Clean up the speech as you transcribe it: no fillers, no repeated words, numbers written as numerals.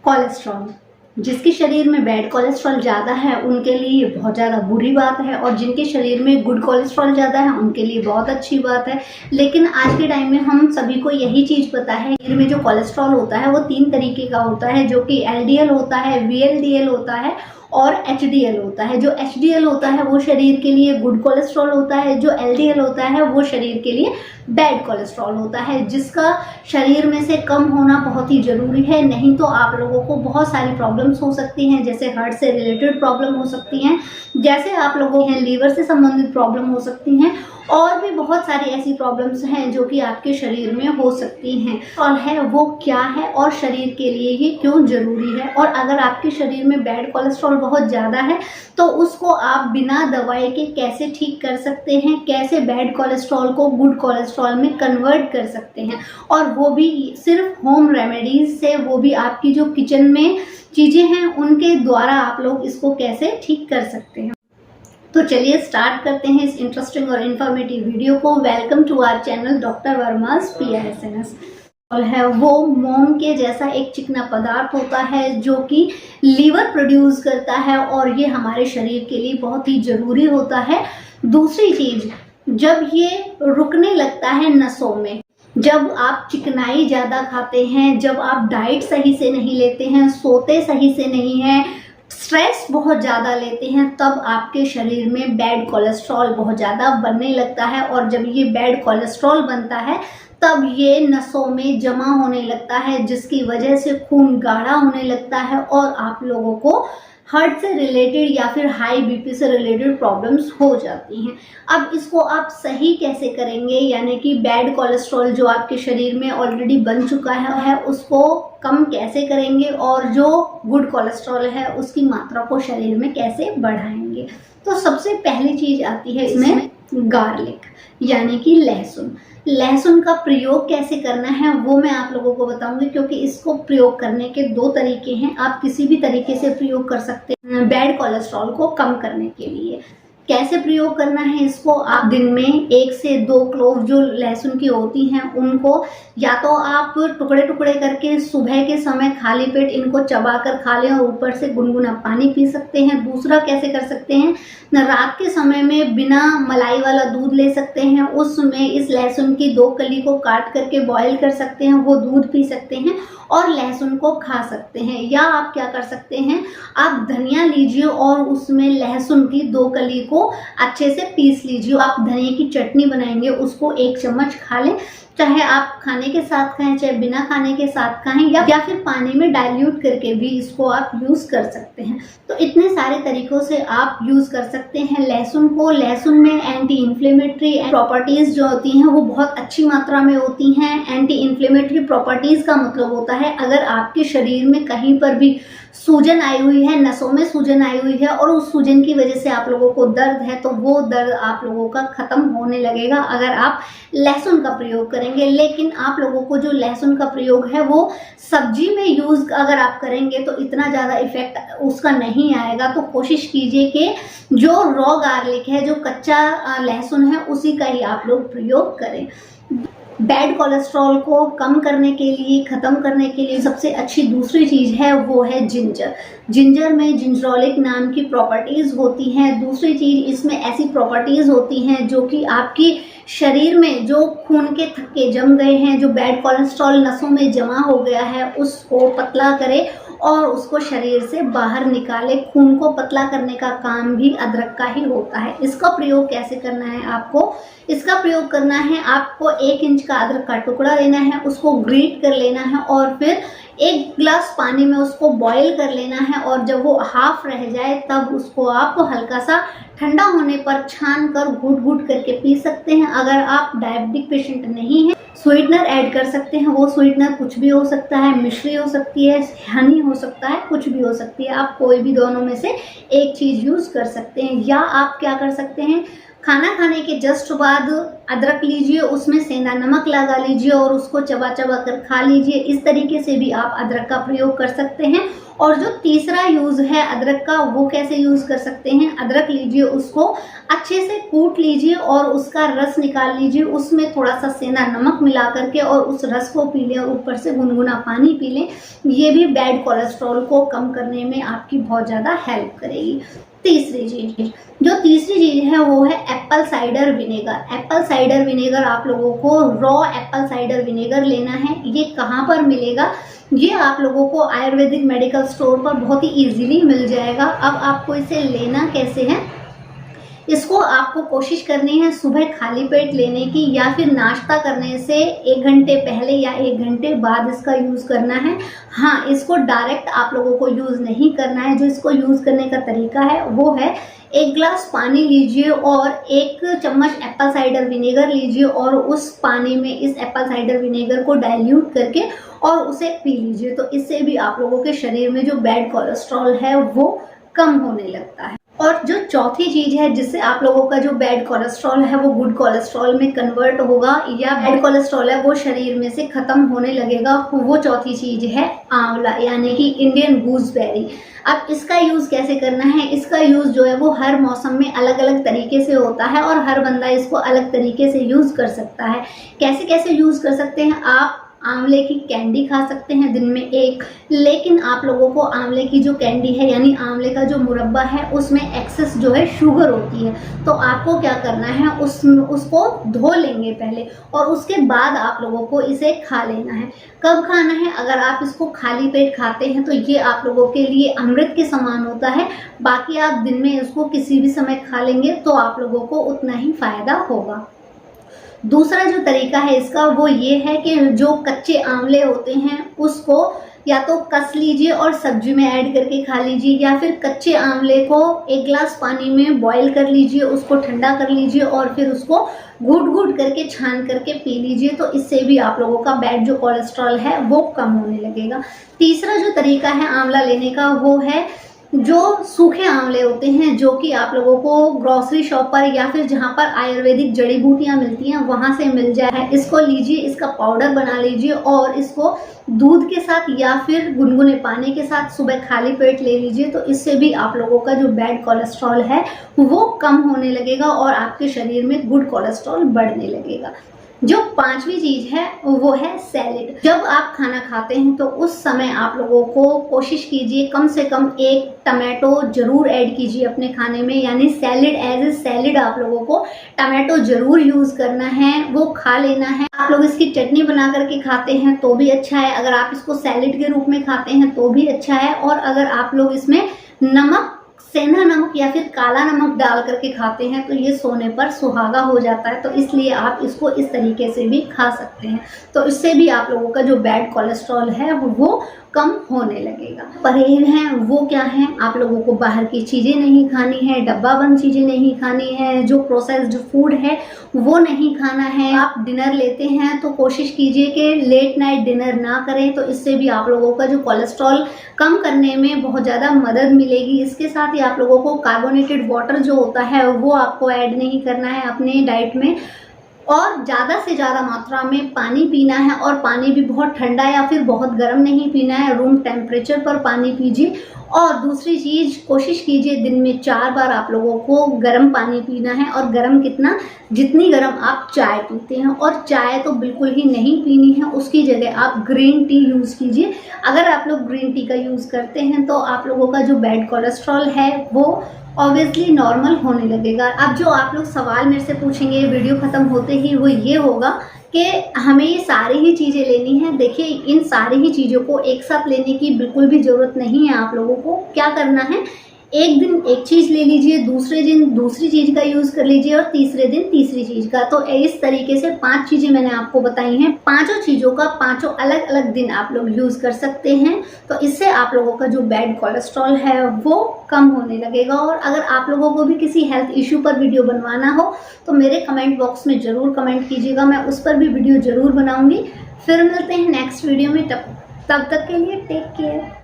Cholesterol, जिसके शरीर में बैड कोलेस्ट्रॉल ज़्यादा है उनके लिए ये बहुत ज़्यादा बुरी बात है, और जिनके शरीर में गुड कोलेस्ट्रॉल ज़्यादा है उनके लिए बहुत अच्छी बात है। लेकिन आज के टाइम में हम सभी को यही चीज़ पता है, शरीर में जो कोलेस्ट्रॉल होता है वो 3 तरीके का होता है, जो कि एलडीएल होता है, वीएलडीएल होता है और एचडीएल होता है। जो एचडीएल होता है वो शरीर के लिए गुड कोलेस्ट्रॉल होता है, जो एलडीएल होता है वो शरीर के लिए बैड कोलेस्ट्रॉल होता है, जिसका शरीर में से कम होना बहुत ही ज़रूरी है। नहीं तो आप लोगों को बहुत सारी प्रॉब्लम्स हो सकती हैं, जैसे हार्ट से रिलेटेड प्रॉब्लम हो सकती हैं, जैसे आप लोगों के लीवर से संबंधित प्रॉब्लम हो सकती हैं, और भी बहुत सारी ऐसी प्रॉब्लम्स हैं जो कि आपके शरीर में हो सकती हैं। और है वो क्या है और शरीर के लिए ये क्यों ज़रूरी है, और अगर आपके शरीर में बैड कोलेस्ट्रॉल बहुत ज़्यादा है तो उसको आप बिना दवाई के कैसे ठीक कर सकते हैं, कैसे बैड कोलेस्ट्रॉल को गुड कोलेस्ट्रॉल में कन्वर्ट कर सकते हैं, और वो भी सिर्फ होम रेमेडीज से, वो भी आपकी जो किचन में चीज़ें हैं उनके द्वारा आप लोग इसको कैसे ठीक कर सकते हैं। तो चलिए स्टार्ट करते हैं इस इंटरेस्टिंग और इन्फॉर्मेटिव वीडियो को। Welcome to our channel doctor Verma's PRSNS। और है वो मोम के जैसा एक चिकना पदार्थ होता है जो कि लीवर प्रोड्यूस करता है, और ये हमारे शरीर के लिए बहुत ही ज़रूरी होता है। दूसरी चीज़, जब ये रुकने लगता है नसों में, जब आप चिकनाई ज़्यादा खाते हैं, जब आप डाइट सही से नहीं लेते हैं, सोते सही से नहीं हैं, स्ट्रेस बहुत ज़्यादा लेते हैं, तब आपके शरीर में बैड कोलेस्ट्रॉल बहुत ज़्यादा बनने लगता है। और जब ये बैड कोलेस्ट्रॉल बनता है तब ये नसों में जमा होने लगता है, जिसकी वजह से खून गाढ़ा होने लगता है और आप लोगों को हार्ट से रिलेटेड या फिर हाई बीपी से रिलेटेड प्रॉब्लम्स हो जाती हैं। अब इसको आप सही कैसे करेंगे, यानी कि बैड कोलेस्ट्रॉल जो आपके शरीर में ऑलरेडी बन चुका है उसको कम कैसे करेंगे, और जो गुड कोलेस्ट्रॉल है उसकी मात्रा को शरीर में कैसे बढ़ाएंगे। तो सबसे पहली चीज़ आती है इसमें गार्लिक, यानी कि लहसुन। लहसुन का प्रयोग कैसे करना है वो मैं आप लोगों को बताऊंगी, क्योंकि इसको प्रयोग करने के 2 तरीके हैं। आप किसी भी तरीके से प्रयोग कर सकते हैं बैड कोलेस्ट्रॉल को कम करने के लिए। कैसे प्रयोग करना है इसको, आप दिन में 1 से 2 क्लोव जो लहसुन की होती हैं उनको या तो आप टुकड़े टुकड़े करके सुबह के समय खाली पेट इनको चबा कर खा लें और ऊपर से गुनगुना पानी पी सकते हैं। दूसरा कैसे कर सकते हैं, रात के समय में बिना मलाई वाला दूध ले सकते हैं, उसमें इस लहसुन की 2 कली को काट करके बॉईल कर सकते हैं, वो दूध पी सकते हैं और लहसुन को खा सकते हैं। या आप क्या कर सकते हैं, आप धनिया लीजिए और उसमें लहसुन की 2 कली को अच्छे से पीस लीजिए। आप धनिया की चटनी बनाएंगे, उसको 1 चम्मच खा लें, चाहे आप खाने के साथ खाएं चाहे बिना खाने के साथ खाएं, या फिर पानी में डाइल्यूट करके भी इसको आप यूज़ कर सकते हैं। तो इतने सारे तरीक़ों से आप यूज़ कर सकते हैं लहसुन को। लहसुन में एंटी इन्फ्लेमेटरी प्रॉपर्टीज़ जो होती हैं वो बहुत अच्छी मात्रा में होती हैं। एंटी इन्फ्लेमेटरी प्रॉपर्टीज़ का मतलब होता है अगर आपके शरीर में कहीं पर भी सूजन आई हुई है, नसों में सूजन आई हुई है और उस सूजन की वजह से आप लोगों को दर्द है, तो वो दर्द आप लोगों का ख़त्म होने लगेगा अगर आप लहसुन का प्रयोग करेंगे। लेकिन आप लोगों को जो लहसुन का प्रयोग है वो सब्जी में यूज़ अगर आप करेंगे तो इतना ज़्यादा इफेक्ट उसका नहीं आएगा। तो कोशिश कीजिए कि जो रॉ गार्लिक है, जो कच्चा लहसुन है, उसी का ही आप लोग प्रयोग करें। बैड कोलेस्ट्रॉल को कम करने के लिए, ख़त्म करने के लिए सबसे अच्छी दूसरी चीज़ है वो है जिंजर। जिंजर में जिंजरोलिक नाम की प्रॉपर्टीज़ होती हैं। दूसरी चीज़, इसमें ऐसी प्रॉपर्टीज़ होती हैं जो कि आपकी शरीर में जो खून के थक्के जम गए हैं, जो बैड कोलेस्ट्रॉल नसों में जमा हो गया है, उसको पतला करे और उसको शरीर से बाहर निकाले। खून को पतला करने का काम भी अदरक का ही होता है। इसका प्रयोग कैसे करना है आपको, इसका प्रयोग करना है आपको 1 इंच का अदरक का टुकड़ा लेना है, उसको ग्रेट कर लेना है और फिर 1 गिलास पानी में उसको बॉईल कर लेना है, और जब वो हाफ रह जाए तब उसको आप हल्का सा ठंडा होने पर छान कर घूट घूट करके पी सकते हैं। अगर आप डायबिटिक पेशेंट नहीं हैं, स्वीटनर ऐड कर सकते हैं। वो स्वीटनर कुछ भी हो सकता है, मिश्री हो सकती है, हनी हो सकता है, कुछ भी हो सकती है। आप कोई भी दोनों में से एक चीज़ यूज़ कर सकते हैं। या आप क्या कर सकते हैं, खाना खाने के जस्ट बाद अदरक लीजिए, उसमें सेंधा नमक लगा लीजिए और उसको चबा चबा कर खा लीजिए। इस तरीके से भी आप अदरक का प्रयोग कर सकते हैं। और जो तीसरा यूज़ है अदरक का, वो कैसे यूज़ कर सकते हैं। अदरक लीजिए, उसको अच्छे से कूट लीजिए और उसका रस निकाल लीजिए, उसमें थोड़ा सा सेंधा नमक मिला करके और उस रस को पी लें और ऊपर से गुनगुना पानी पी लें। ये भी बैड कोलेस्ट्रॉल को कम करने में आपकी बहुत ज़्यादा हेल्प करेगी। तीसरी चीज़, जो तीसरी चीज़ है वो है Apple cider vinegar. Apple cider vinegar आप लोगों को रॉ एप्पल साइडर विनेगर लेना है। ये कहाँ पर मिलेगा, ये आप लोगों को आयुर्वेदिक मेडिकल स्टोर पर बहुत ही इजीली मिल जाएगा। अब आपको इसे लेना कैसे है, इसको आपको कोशिश करनी है सुबह खाली पेट लेने की, या फिर नाश्ता करने से 1 घंटे पहले या 1 घंटे बाद इसका यूज़ करना है। हाँ, इसको डायरेक्ट आप लोगों को यूज़ नहीं करना है। जो इसको यूज़ करने का तरीका है वो है 1 गिलास पानी लीजिए और 1 चम्मच एप्पल साइडर विनेगर लीजिए और उस पानी में इस एप्पल साइडर विनेगर को डाइल्यूट करके और उसे पी लीजिए। तो इससे भी आप लोगों के शरीर में जो बैड कोलेस्ट्रॉल है वो कम होने लगता है। और जो चौथी चीज़ है जिससे आप लोगों का जो बैड कोलेस्ट्रॉल है वो गुड कोलेस्ट्रॉल में कन्वर्ट होगा या बैड कोलेस्ट्रॉल है वो शरीर में से ख़त्म होने लगेगा, वो चौथी चीज़ है आंवला, यानी कि इंडियन गूसबेरी। अब इसका यूज़ कैसे करना है, इसका यूज़ जो है वो हर मौसम में अलग अलग तरीके से होता है और हर बंदा इसको अलग तरीके से यूज़ कर सकता है। कैसे कैसे यूज़ कर सकते हैं, आप आंवले की कैंडी खा सकते हैं दिन में 1, लेकिन आप लोगों को आंवले की जो कैंडी है यानी आंवले का जो मुरब्बा है उसमें एक्सेस जो है शुगर होती है। तो आपको क्या करना है, उसको धो लेंगे पहले और उसके बाद आप लोगों को इसे खा लेना है। कब खाना है, अगर आप इसको खाली पेट खाते हैं तो ये आप लोगों के लिए अमृत के समान होता है। बाकी आप दिन में इसको किसी भी समय खा लेंगे तो आप लोगों को उतना ही फ़ायदा होगा। दूसरा जो तरीका है इसका वो ये है कि जो कच्चे आंवले होते हैं उसको या तो कस लीजिए और सब्जी में ऐड करके खा लीजिए, या फिर कच्चे आंवले को 1 गिलास पानी में बॉईल कर लीजिए, उसको ठंडा कर लीजिए और फिर उसको घूट घूट करके छान करके पी लीजिए। तो इससे भी आप लोगों का बैड जो कोलेस्ट्रॉल है वो कम होने लगेगा। तीसरा जो तरीका है आंवला लेने का वो है जो सूखे आंवले होते हैं, जो कि आप लोगों को ग्रोसरी शॉप पर या फिर जहाँ पर आयुर्वेदिक जड़ी बूटियाँ मिलती हैं वहाँ से मिल जाए। इसको लीजिए, इसका पाउडर बना लीजिए और इसको दूध के साथ या फिर गुनगुने पानी के साथ सुबह खाली पेट ले लीजिए। तो इससे भी आप लोगों का जो बैड कोलेस्ट्रॉल है वो कम होने लगेगा और आपके शरीर में गुड कोलेस्ट्रॉल बढ़ने लगेगा। जो पांचवी चीज है वो है सैलेड। जब आप खाना खाते हैं तो उस समय आप लोगों को कोशिश कीजिए कम से कम 1 टमाटो जरूर ऐड कीजिए अपने खाने में, यानी सैलेड एज ए सैलेड आप लोगों को टमाटो जरूर यूज करना है, वो खा लेना है। आप लोग इसकी चटनी बना करके खाते हैं तो भी अच्छा है, अगर आप इसको सैलेड के रूप में खाते हैं तो भी अच्छा है, और अगर आप लोग इसमें नमक, सेंधा नमक या फिर काला नमक डाल करके खाते हैं तो ये सोने पर सुहागा हो जाता है। तो इसलिए आप इसको इस तरीके से भी खा सकते हैं। तो इससे भी आप लोगों का जो बैड कोलेस्ट्रॉल है वो कम होने लगेगा। परहेज हैं वो क्या है, आप लोगों को बाहर की चीज़ें नहीं खानी है, डब्बा बंद चीज़ें नहीं खानी है, जो प्रोसेस्ड फूड है वो नहीं खाना है। आप डिनर लेते हैं तो कोशिश कीजिए कि लेट नाइट डिनर ना करें, तो इससे भी आप लोगों का जो कोलेस्ट्रॉल कम करने में बहुत ज़्यादा मदद मिलेगी। इसके साथ ही आप लोगों को कार्बोनेटेड वाटर जो होता है वो आपको ऐड नहीं करना है अपने डाइट में, और ज़्यादा से ज़्यादा मात्रा में पानी पीना है, और पानी भी बहुत ठंडा या फिर बहुत गर्म नहीं पीना है, रूम टेम्परेचर पर पानी पीजिए। और दूसरी चीज़, कोशिश कीजिए दिन में 4 बार आप लोगों को गर्म पानी पीना है, और गर्म कितना, जितनी गर्म आप चाय पीते हैं। और चाय तो बिल्कुल ही नहीं पीनी है, उसकी जगह आप ग्रीन टी यूज़ कीजिए। अगर आप लोग ग्रीन टी का यूज़ करते हैं तो आप लोगों का जो बैड कोलेस्ट्रॉल है वो ऑब्वियसली नॉर्मल होने लगेगा। अब जो आप लोग सवाल मेरे से पूछेंगे वीडियो ख़त्म होते ही वो ये होगा कि हमें ये सारी ही चीज़ें लेनी है। देखिए, इन सारी ही चीज़ों को एक साथ लेने की बिल्कुल भी ज़रूरत नहीं है। आप लोगों को क्या करना है, एक दिन एक चीज़ ले लीजिए, दूसरे दिन दूसरी चीज़ का यूज़ कर लीजिए, और तीसरे दिन तीसरी चीज़ का। तो इस तरीके से 5 चीज़ें मैंने आपको बताई हैं। 5 चीज़ों का 5 अलग अलग दिन आप लोग यूज़ कर सकते हैं। तो इससे आप लोगों का जो बैड कोलेस्ट्रॉल है वो कम होने लगेगा। और अगर आप लोगों को भी किसी हेल्थ इशू पर वीडियो बनवाना हो तो मेरे कमेंट बॉक्स में ज़रूर कमेंट कीजिएगा, मैं उस पर भी वीडियो ज़रूर बनाऊँगी। फिर मिलते हैं नेक्स्ट वीडियो में, तब तक के लिए टेक केयर।